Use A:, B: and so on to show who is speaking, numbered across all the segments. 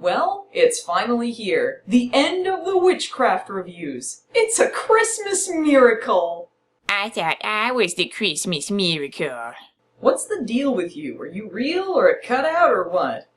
A: Well, it's finally here. The end of the Witchcraft reviews. It's a Christmas miracle!
B: I thought I was the Christmas miracle.
A: What's the deal with you? Are you real or a cutout or what?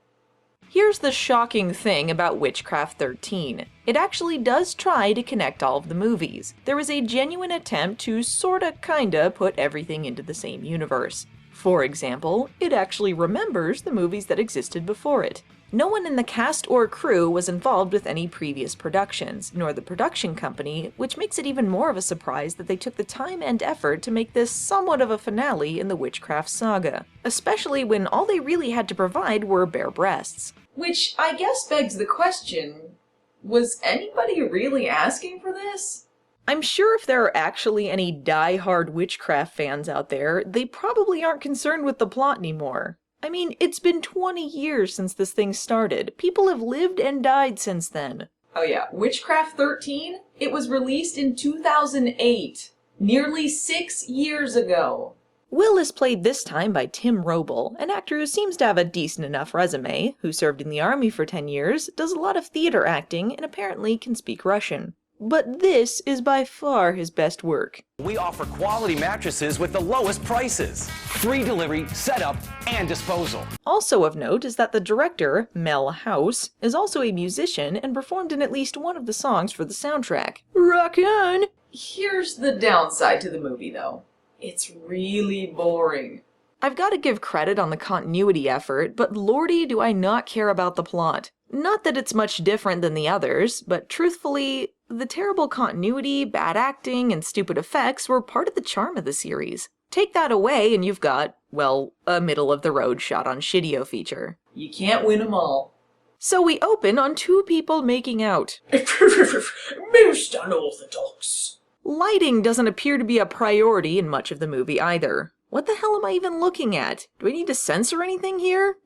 C: Here's the shocking thing about Witchcraft 13. It actually does try to connect all of the movies. There is a genuine attempt to sorta kinda put everything into the same universe. For example, it actually remembers the movies that existed before it. No one in the cast or crew was involved with any previous productions, nor the production company, which makes it even more of a surprise that they took the time and effort to make this somewhat of a finale in the Witchcraft saga, especially when all they really had to provide were bare breasts.
A: Which I guess begs the question, was anybody really asking for this?
C: I'm sure if there are actually any die-hard Witchcraft fans out there, they probably aren't concerned with the plot anymore. I mean, it's been 20 years since this thing started. People have lived and died since then.
A: Oh yeah, Witchcraft 13? It was released in 2008. Nearly 6 years ago.
C: Will is played this time by Tim Roble, an actor who seems to have a decent enough resume, who served in the army for 10 years, does a lot of theater acting, and apparently can speak Russian. But this is by far his best work.
D: We offer quality mattresses with the lowest prices. Free delivery, setup, and disposal.
C: Also of note is that the director, Mel House, is also a musician and performed in at least one of the songs for the soundtrack. Rock on!
A: Here's the downside to the movie though. It's really boring.
C: I've got to give credit on the continuity effort, but lordy do I not care about the plot. Not that it's much different than the others, but truthfully, the terrible continuity, bad acting, and stupid effects were part of the charm of the series. Take that away and you've got, well, a middle-of-the-road shot-on-shittio feature.
A: You can't win them all.
C: So we open on two people making out.
A: Most unorthodox.
C: Lighting doesn't appear to be a priority in much of the movie either. What the hell am I even looking at? Do I need to censor anything here?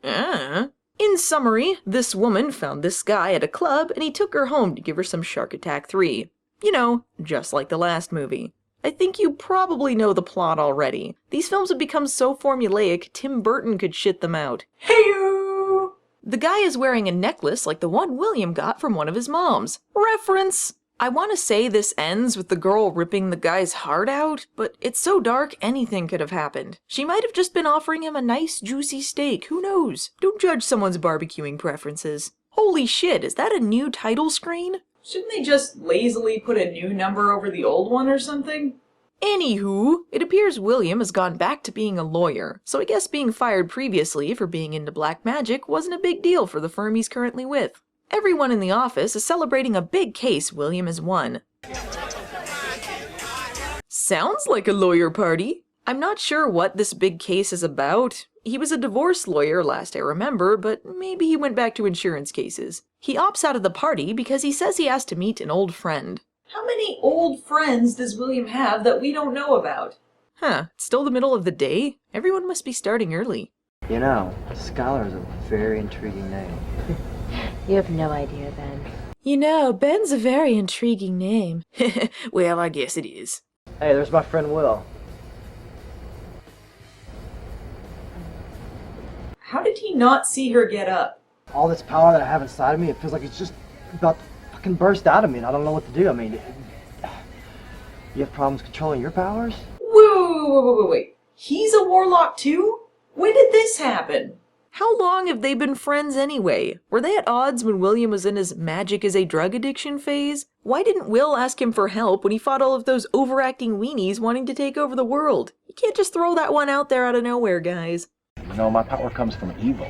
C: In summary, this woman found this guy at a club and he took her home to give her some Shark Attack 3. You know, just like the last movie. I think you probably know the plot already. These films have become so formulaic, Tim Burton could shit them out.
A: Hey-oo!
C: The guy is wearing a necklace like the one William got from one of his moms. Reference! I want to say this ends with the girl ripping the guy's heart out, but it's so dark anything could have happened. She might have just been offering him a nice juicy steak, who knows? Don't judge someone's barbecuing preferences. Holy shit, is that a new title screen?
A: Shouldn't they just lazily put a new number over the old one or something?
C: Anywho, it appears William has gone back to being a lawyer, so I guess being fired previously for being into black magic wasn't a big deal for the firm he's currently with. Everyone in the office is celebrating a big case William has won. Sounds like a lawyer party. I'm not sure what this big case is about. He was a divorce lawyer last I remember, but maybe he went back to insurance cases. He opts out of the party because he says he has to meet an old friend.
A: How many old friends does William have that we don't know about?
C: Huh, it's still the middle of the day? Everyone must be starting early.
E: You know, Scholar is a very intriguing name.
F: You have no idea, Ben.
C: You know, Ben's a very intriguing name. Well, I guess it is.
E: Hey, there's my friend Will.
A: How did he not see her get up?
E: All this power that I have inside of me, it feels like it's just about to fucking burst out of me and I don't know what to do. I mean, you have problems controlling your powers?
A: Wait. He's a warlock too? When did this happen?
C: How long have they been friends anyway? Were they at odds when William was in his magic is a drug addiction phase? Why didn't Will ask him for help when he fought all of those overacting weenies wanting to take over the world? You can't just throw that one out there out of nowhere, guys.
G: You know, my power comes from evil.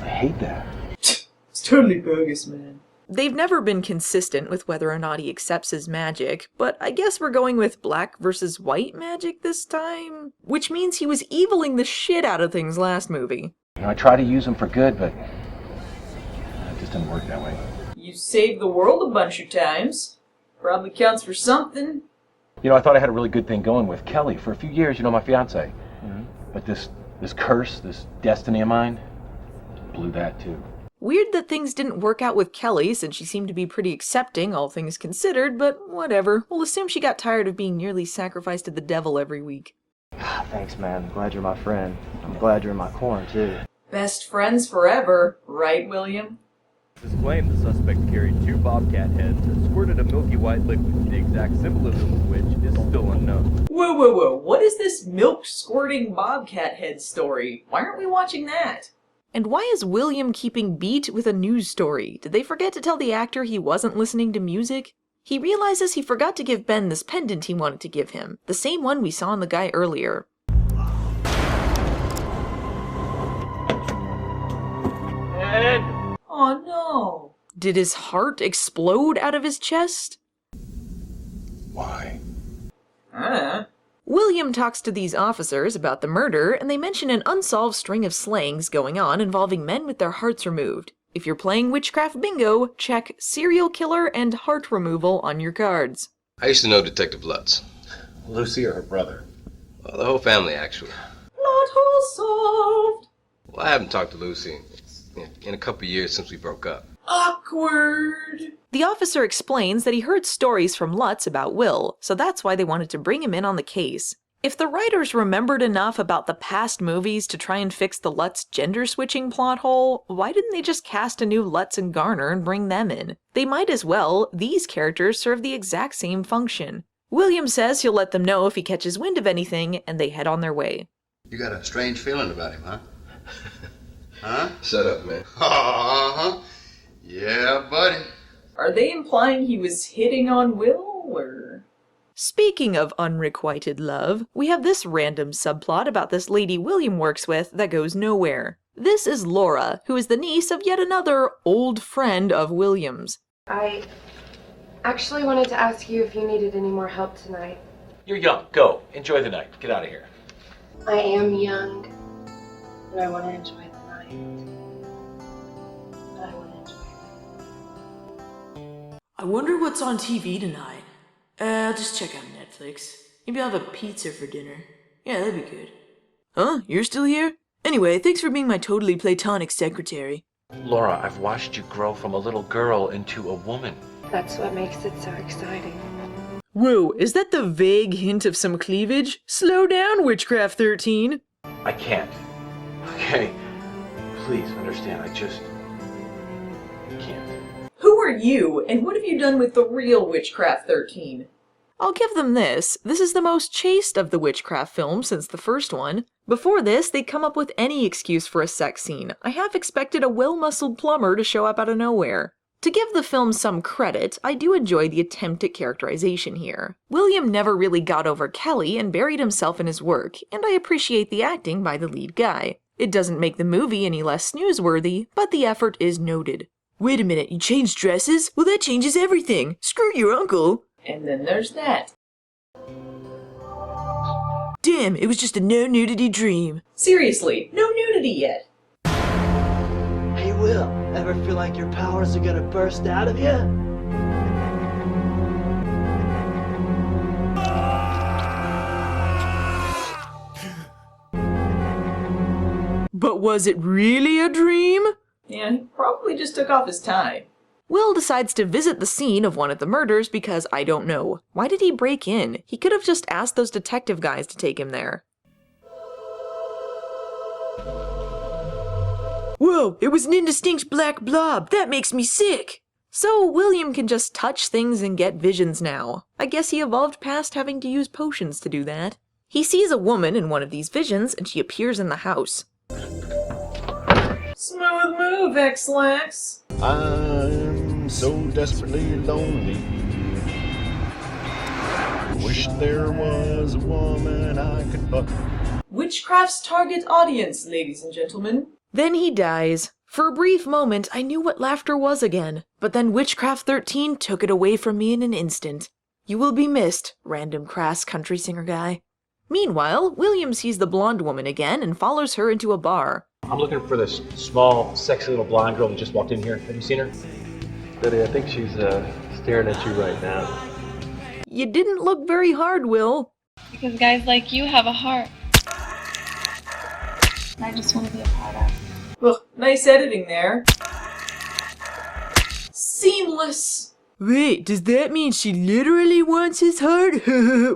G: I hate that.
A: It's totally bogus, man.
C: They've never been consistent with whether or not he accepts his magic, but I guess we're going with black versus white magic this time? Which means he was eviling the shit out of things last movie.
G: You know, I try to use them for good, but it just didn't work that way.
A: You saved the world a bunch of times. Probably counts for something.
G: You know, I thought I had a really good thing going with Kelly for a few years, you know, my fiance. But this curse, this destiny of mine, blew that too.
C: Weird that things didn't work out with Kelly, since she seemed to be pretty accepting, all things considered, but whatever. We'll assume she got tired of being nearly sacrificed to the devil every week.
E: Thanks, man. I'm glad you're my friend. I'm glad you're in my corner, too.
A: Best friends forever, right, William?
H: Witnesses claim the suspect carried 2 bobcat heads and squirted a milky white liquid, the exact symbolism of which is still unknown.
A: Whoa. What is this milk-squirting bobcat head story? Why aren't we watching that?
C: And why is William keeping beat with a news story? Did they forget to tell the actor he wasn't listening to music? He realizes he forgot to give Ben this pendant he wanted to give him, the same one we saw in the guy earlier.
A: Oh no.
C: Did his heart explode out of his chest?
G: Why?
C: William talks to these officers about the murder, and they mention an unsolved string of slayings going on involving men with their hearts removed. If you're playing Witchcraft Bingo, check serial killer and heart removal on your cards.
I: I used to know Detective Lutz.
G: Lucy or her brother?
I: Well, the whole family, actually.
A: Plot hole solved.
I: Well, I haven't talked to Lucy in a couple years since we broke up.
A: Awkward.
C: The officer explains that he heard stories from Lutz about Will, so that's why they wanted to bring him in on the case. If the writers remembered enough about the past movies to try and fix the Lutz gender-switching plot hole, why didn't they just cast a new Lutz and Garner and bring them in? They might as well. These characters serve the exact same function. William says he'll let them know if he catches wind of anything, and they head on their way.
J: You got a strange feeling about him, huh? Huh?
I: Shut up, man.
J: Uh-huh. Yeah, buddy.
A: Are they implying he was hitting on Will, or...?
C: Speaking of unrequited love, we have this random subplot about this lady William works with that goes nowhere. This is Laura, who is the niece of yet another old friend of William's.
K: I actually wanted to ask you if you needed any more help tonight.
G: You're young. Go. Enjoy the night. Get out of here.
K: I am young, and I want to enjoy the night. But I want to enjoy it.
L: I wonder what's on TV tonight. I'll just check out Netflix. Maybe I'll have a pizza for dinner. Yeah, that'd be good. Huh? You're still here? Anyway, thanks for being my totally platonic secretary.
G: Laura, I've watched you grow from a little girl into a woman.
K: That's what makes it so exciting.
C: Whoa, is that the vague hint of some cleavage? Slow down, Witchcraft 13.
G: I can't. Okay? Please understand, I just can't.
A: Who are you, and what have you done with the real Witchcraft 13?
C: I'll give them this. This is the most chaste of the Witchcraft films since the first one. Before this, they'd come up with any excuse for a sex scene. I half expected a well-muscled plumber to show up out of nowhere. To give the film some credit, I do enjoy the attempt at characterization here. William never really got over Kelly and buried himself in his work, and I appreciate the acting by the lead guy. It doesn't make the movie any less snoozeworthy, but the effort is noted.
L: Wait a minute, you changed dresses? Well, that changes everything. Screw your uncle.
A: And then there's that.
L: Damn, it was just a no-nudity dream.
A: Seriously, no nudity yet.
E: Hey, Will, ever feel like your powers are gonna burst out of you?
C: But was it really a dream?
A: Yeah, he probably just took off his tie.
C: Will decides to visit the scene of one of the murders because I don't know. Why did he break in? He could have just asked those detective guys to take him there.
L: Whoa, it was an indistinct black blob. That makes me sick.
C: So William can just touch things and get visions now. I guess he evolved past having to use potions to do that. He sees a woman in one of these visions and she appears in the house.
A: Smooth move, X-Lax.
M: I'm so desperately lonely. Wish there was a woman I could fuck.
A: Witchcraft's target audience, ladies and gentlemen.
C: Then he dies. For a brief moment, I knew what laughter was again, but then Witchcraft 13 took it away from me in an instant. You will be missed, random crass country singer guy. Meanwhile, William sees the blonde woman again and follows her into a bar.
G: I'm looking for this small, sexy little blonde girl that just walked in here. Have you seen her?
H: Betty, I think she's staring at you right now.
C: You didn't look very hard, Will.
N: Because guys like you have a heart. I just want to be a part of.
A: Ugh, nice editing there. Seamless.
L: Wait, does that mean she literally wants his heart?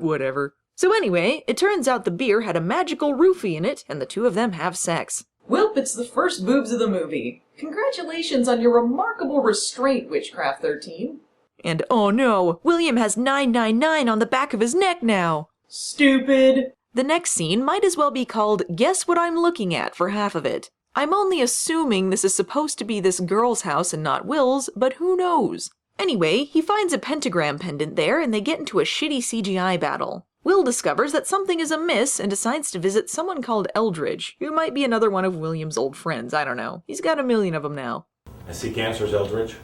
C: Whatever. So anyway, it turns out the beer had a magical roofie in it, and the two of them have sex.
A: Welp, it's the first boobs of the movie. Congratulations on your remarkable restraint, Witchcraft 13.
C: And oh no, William has 999 on the back of his neck now.
A: Stupid.
C: The next scene might as well be called Guess What I'm Looking At for half of it. I'm only assuming this is supposed to be this girl's house and not Will's, but who knows? Anyway, he finds a pentagram pendant there and they get into a shitty CGI battle. Will discovers that something is amiss and decides to visit someone called Eldridge, who might be another one of William's old friends, I don't know. He's got a million of them now.
O: I seek answers, Eldridge.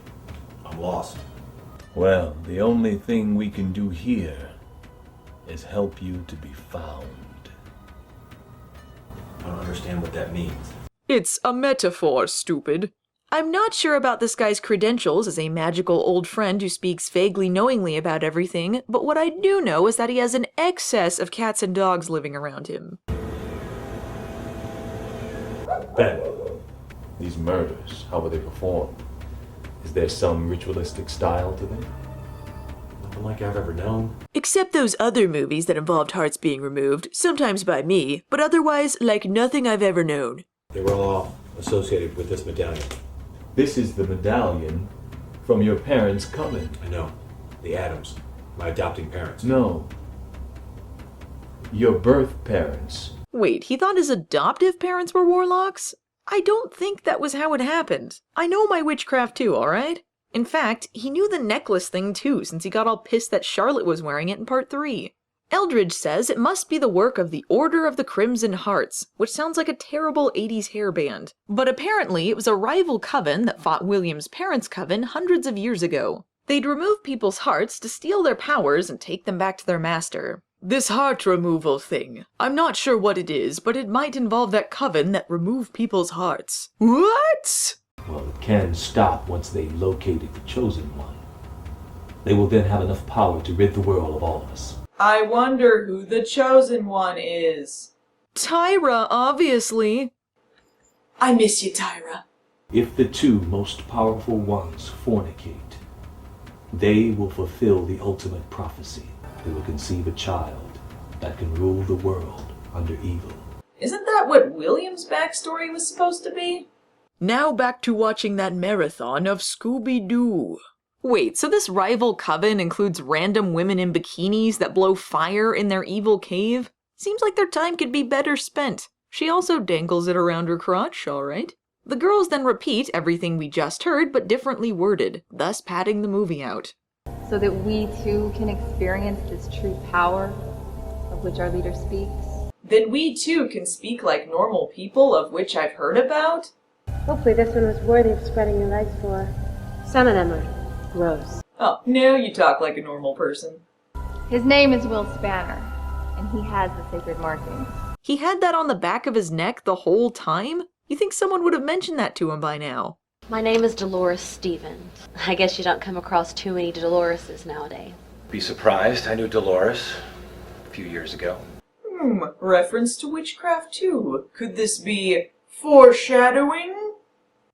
O: I'm lost.
M: Well, the only thing we can do here is help you to be found.
O: I don't understand what that means.
C: It's a metaphor, stupid. I'm not sure about this guy's credentials as a magical old friend who speaks vaguely knowingly about everything, but what I do know is that he has an excess of cats and dogs living around him.
O: Ben,
M: These murders, how were they performed? Is there some ritualistic style to them?
O: nothing like I've ever known.
L: Except those other movies that involved hearts being removed, sometimes by me, but otherwise like nothing I've ever known.
O: They were all associated with this medallion.
M: This is the medallion from your parents' coven.
O: I know. The Adams. My adopting parents.
M: No. Your birth parents.
C: Wait, he thought his adoptive parents were warlocks? I don't think that was how it happened. I know my witchcraft too, alright? In fact, he knew the necklace thing too, since he got all pissed that Charlotte was wearing it in part 3. Eldridge says it must be the work of the Order of the Crimson Hearts, which sounds like a terrible 80s hairband. But apparently it was a rival coven that fought William's parents' coven hundreds of years ago. They'd remove people's hearts to steal their powers and take them back to their master.
L: This heart removal thing. I'm not sure what it is, but it might involve that coven that remove people's hearts. What?
M: Well, it can stop once they located the chosen one. They will then have enough power to rid the world of all of us.
A: I wonder who the chosen one is.
C: Tyra, obviously.
A: I miss you, Tyra.
M: If the two most powerful ones fornicate, they will fulfill the ultimate prophecy. They will conceive a child that can rule the world under evil.
A: Isn't that what William's backstory was supposed to be?
L: Now back to watching that marathon of Scooby-Doo.
C: Wait, so this rival coven includes random women in bikinis that blow fire in their evil cave? Seems like their time could be better spent. She also dangles it around her crotch, alright. The girls then repeat everything we just heard, but differently worded, thus padding the movie out.
P: So that we too can experience this true power of which our leader speaks.
A: Then we too can speak like normal people of which I've heard about?
K: Hopefully this one was worthy of spreading your legs for. Some of them are gross.
A: Oh, now you talk like a normal person.
P: His name is Will Spanner, and he has the sacred markings.
C: He had that on the back of his neck the whole time? You think someone would have mentioned that to him by now?
F: My name is Dolores Stevens. I guess you don't come across too many Doloreses nowadays.
G: Be surprised, I knew Dolores a few years ago.
A: Reference to Witchcraft too. Could this be foreshadowing?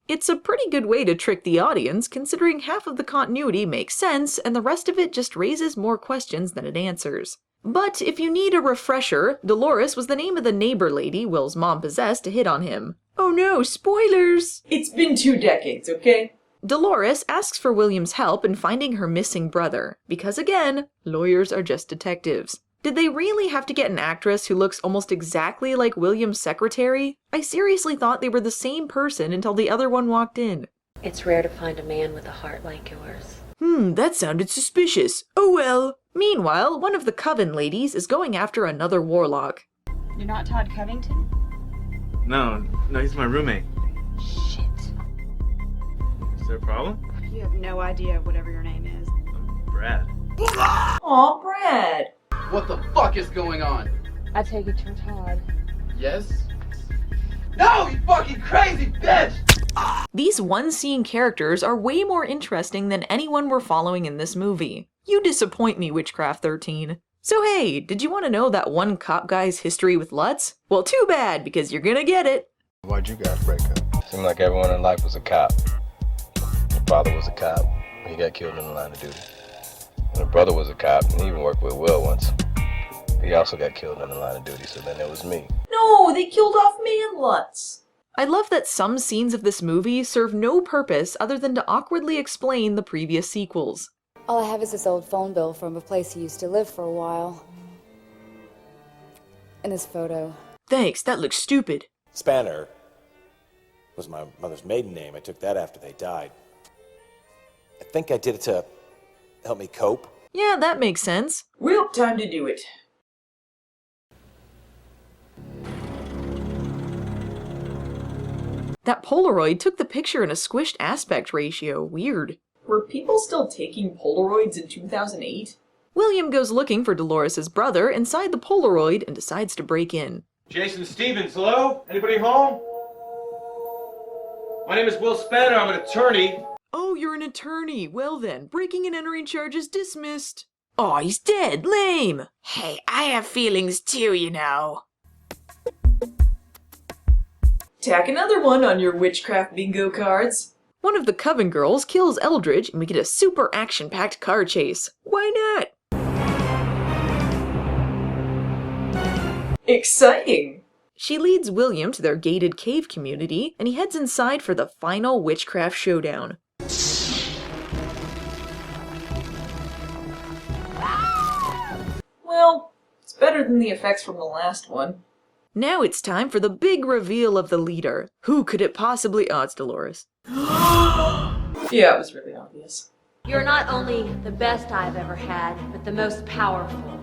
C: It's a pretty good way to trick the audience, considering half of the continuity makes sense and the rest of it just raises more questions than it answers. But if you need a refresher, Dolores was the name of the neighbor lady Will's mom possessed to hit on him. Oh no, spoilers!
A: It's been 2 decades, okay?
C: Dolores asks for William's help in finding her missing brother, because again, lawyers are just detectives. Did they really have to get an actress who looks almost exactly like William's secretary? I seriously thought they were the same person until the other one walked in.
F: It's rare to find a man with a heart like yours.
L: That sounded suspicious. Oh well.
C: Meanwhile, one of the coven ladies is going after another warlock.
N: You're not Todd Covington?
Q: No, he's my roommate.
N: Shit.
Q: Is there a problem?
N: You have no idea whatever your name is.
Q: I'm Brad.
A: Aw, Brad.
R: What the fuck is going on?
F: I take it you're Todd.
R: Yes? No, you fucking crazy bitch!
C: These one-scene characters are way more interesting than anyone we're following in this movie. You disappoint me, Witchcraft 13. So hey, did you want to know that one cop guy's history with Lutz? Well, too bad, because you're gonna get it.
I: Why'd you guys break up? Seemed like everyone in life was a cop. Your father was a cop. He got killed in the line of duty. My brother was a cop, and he even worked with Will once. He also got killed in the line of duty, so then it was me.
A: No, they killed off me and Lutz.
C: I love that some scenes of this movie serve no purpose other than to awkwardly explain the previous sequels.
S: All I have is this old phone bill from a place he used to live for a while. And this photo.
L: Thanks, that looks stupid.
O: Spanner was my mother's maiden name. I took that after they died. I think I did it to help me cope.
C: Yeah, that makes sense.
A: Well, time to do it.
C: That Polaroid took the picture in a squished aspect ratio. Weird.
A: Were people still taking Polaroids in 2008?
C: William goes looking for Dolores' brother inside the Polaroid and decides to break in.
R: Jason Stevens, hello? Anybody home? My name is Will Spanner. I'm an attorney.
L: Oh, you're an attorney. Well then, breaking and entering charges dismissed. Oh, he's dead. Lame.
B: Hey, I have feelings too, you know.
A: Tack another one on your witchcraft bingo cards.
C: One of the Coven girls kills Eldridge and we get a super action-packed car chase. Why not?
A: Exciting!
C: She leads William to their gated cave community, and he heads inside for the final witchcraft showdown.
A: Well, it's better than the effects from the last one.
C: Now it's time for the big reveal of the leader. Who could it possibly— oh, it's Dolores.
A: Yeah, it was really obvious.
F: You're not only the best I've ever had, but the most powerful.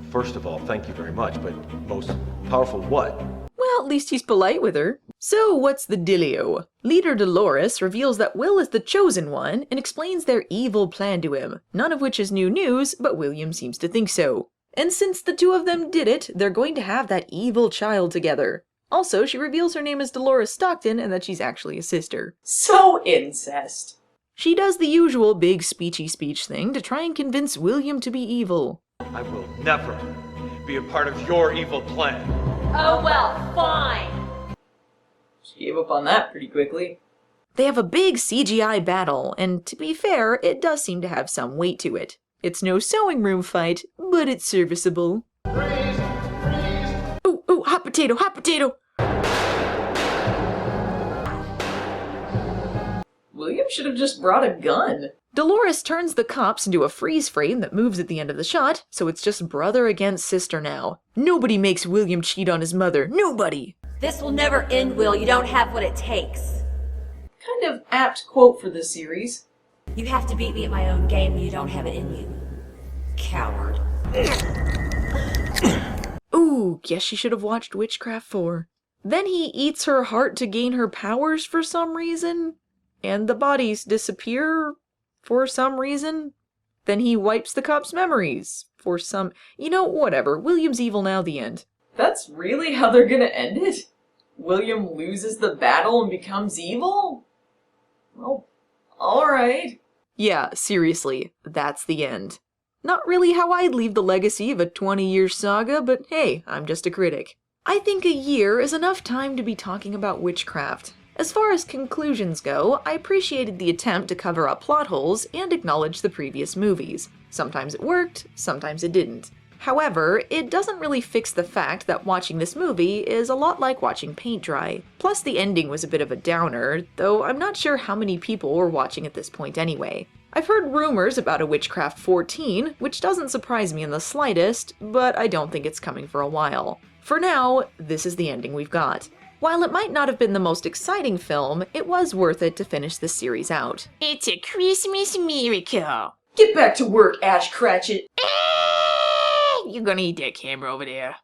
G: First of all, thank you very much, but most powerful what?
C: Well, at least he's polite with her. So what's the dealio? Leader Dolores reveals that Will is the chosen one and explains their evil plan to him, none of which is new news, but William seems to think so. And since the two of them did it, they're going to have that evil child together. Also, she reveals her name is Dolores Stockton and that she's actually a sister.
A: So incest.
C: She does the usual big speechy speech thing to try and convince William to be evil.
R: I will never be a part of your evil plan.
F: Oh well, fine.
A: She gave up on that pretty quickly.
C: They have a big CGI battle, and to be fair, it does seem to have some weight to it. It's no sewing room fight, but it's serviceable.
R: Freeze! Freeze!
L: Ooh, ooh, hot potato, hot potato!
A: William should have just brought a gun.
C: Dolores turns the cops into a freeze frame that moves at the end of the shot, so it's just brother against sister now. Nobody makes William cheat on his mother. Nobody!
F: This will never end, Will. You don't have what it takes.
A: Kind of apt quote for this series.
F: You have to beat me at my own game and you don't have it in you. Coward.
C: Ooh, guess she should have watched Witchcraft 4. Then he eats her heart to gain her powers for some reason, and the bodies disappear for some reason. Then he wipes the cop's memories for some— you know, whatever. William's evil now, the end.
A: That's really how they're gonna end it? William loses the battle and becomes evil? Well, alright.
C: Yeah, seriously, that's the end. Not really how I'd leave the legacy of a 20-year saga, but hey, I'm just a critic. I think a year is enough time to be talking about witchcraft. As far as conclusions go, I appreciated the attempt to cover up plot holes and acknowledge the previous movies. Sometimes it worked, sometimes it didn't. However, it doesn't really fix the fact that watching this movie is a lot like watching paint dry. Plus the ending was a bit of a downer, though I'm not sure how many people were watching at this point anyway. I've heard rumors about a Witchcraft 14, which doesn't surprise me in the slightest, but I don't think it's coming for a while. For now, this is the ending we've got. While it might not have been the most exciting film, it was worth it to finish this series out.
B: It's a Christmas miracle.
A: Get back to work, Ash Cratchit.
B: You're gonna eat that camera over there.